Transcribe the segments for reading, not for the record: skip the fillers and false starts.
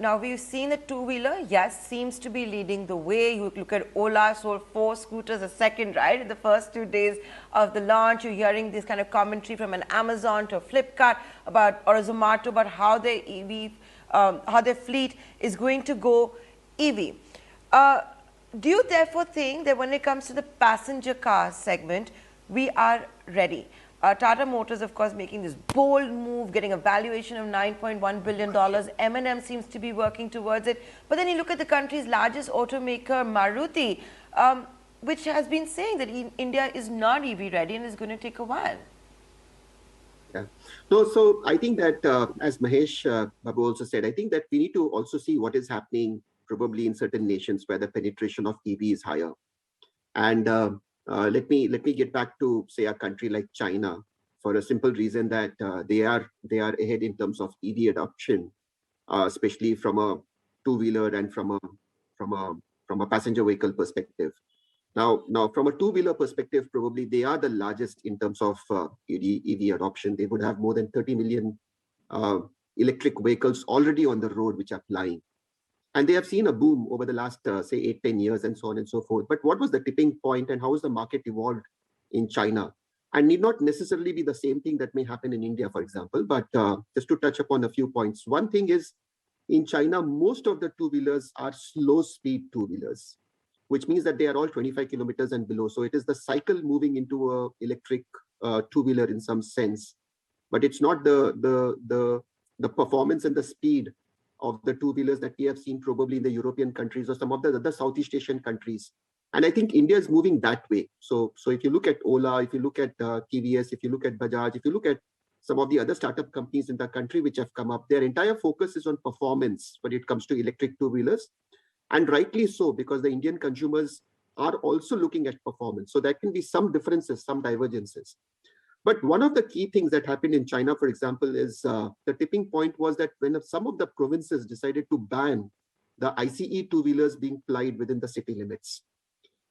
Now, we've seen the two-wheeler, yes, seems to be leading the way. You look at Ola, sold 4 scooters a second, right? In the first 2 days of the launch, you're hearing this kind of commentary from an Amazon to a Flipkart about, or a Zomato, about how their EV, how their fleet is going to go EV. Do you therefore think that when it comes to the passenger car segment, we are ready? Tata Motors, of course, making this bold move, getting a valuation of $9.1 billion. M&M seems to be working towards it. But then you look at the country's largest automaker, Maruti, which has been saying that India is not EV ready and is going to take a while. Yeah. So I think that, as Mahesh Babu also said, I think that we need to also see what is happening probably in certain nations where the penetration of EV is higher. And let me get back to, say, a country like China, for a simple reason that they are ahead in terms of EV adoption, especially from a two-wheeler and from a from a passenger vehicle perspective. Now, from a two-wheeler perspective, probably they are the largest in terms of EV adoption. They would have more than 30 million uh, electric vehicles already on the road, which are flying. And they have seen a boom over the last, say, 8, 10 years and so on and so forth. But what was the tipping point and how has the market evolved in China? And need not necessarily be the same thing that may happen in India, for example. But just to touch upon a few points. One thing is, in China, most of the two-wheelers are slow-speed two-wheelers, which means that they are all 25 kilometers and below. So it is the cycle moving into a electric two-wheeler in some sense, but it's not the performance and the speed of the two-wheelers that we have seen probably in the European countries or some of the other Southeast Asian countries. And I think India is moving that way. So if you look at Ola, if you look at TVS, if you look at Bajaj, if you look at some of the other startup companies in the country which have come up, their entire focus is on performance when it comes to electric two-wheelers. And rightly so, because the Indian consumers are also looking at performance. So there can be some differences, some divergences. But one of the key things that happened in China, for example, is the tipping point was that when some of the provinces decided to ban the ICE two-wheelers being plied within the city limits.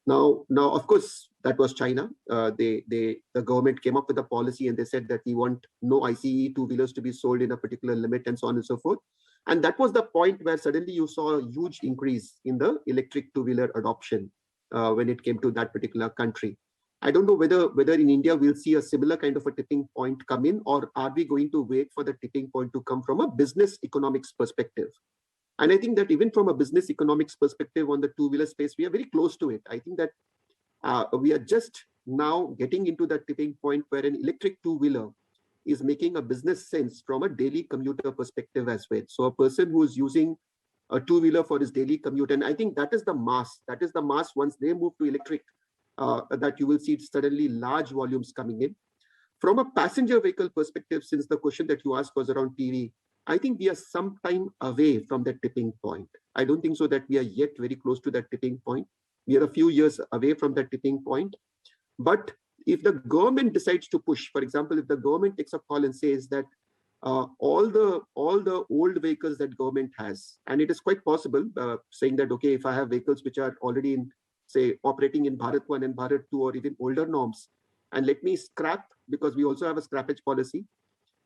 Now, of course, that was China. The government came up with a policy and they said that we want no ICE two-wheelers to be sold in a particular limit and so on and so forth. And that was the point where suddenly you saw a huge increase in the electric two-wheeler adoption when it came to that particular country. I don't know whether in India we'll see a similar kind of a tipping point come in, or are we going to wait for the tipping point to come from a business economics perspective? And I think that even from a business economics perspective on the two-wheeler space, we are very close to it. I think that we are just now getting into that tipping point where an electric two-wheeler is making a business sense from a daily commuter perspective as well. So a person who is using a two-wheeler for his daily commute, and I think that is the mass. That is the mass once they move to electric, that you will see suddenly large volumes coming in. From a passenger vehicle perspective, since the question that you asked was around PV, I think we are some time away from that tipping point. I don't think so that we are yet very close to that tipping point. We are a few years away from that tipping point. But if the government decides to push, for example, if the government takes a call and says that all the old vehicles that government has, and it is quite possible, saying that, okay, if I have vehicles which are already in, say, operating in Bharat 1 and Bharat 2 or even older norms, and let me scrap, because we also have a scrappage policy,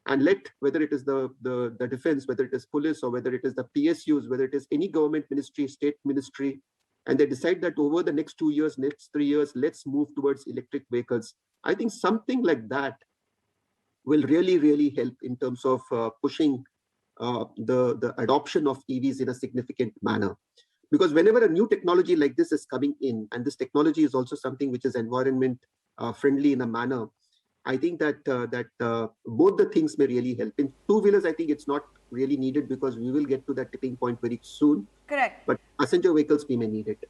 and let, whether it is the defense, whether it is police, or whether it is the PSUs, whether it is any government ministry, state ministry, and they decide that over the next 2 years, next 3 years, let's move towards electric vehicles. I think something like that will really, really help in terms of pushing the adoption of EVs in a significant manner. Because whenever a new technology like this is coming in, and this technology is also something which is environment friendly in a manner, I think that both the things may really help. In two-wheelers, I think it's not really needed because we will get to that tipping point very soon. Correct. But passenger vehicles, we may need it.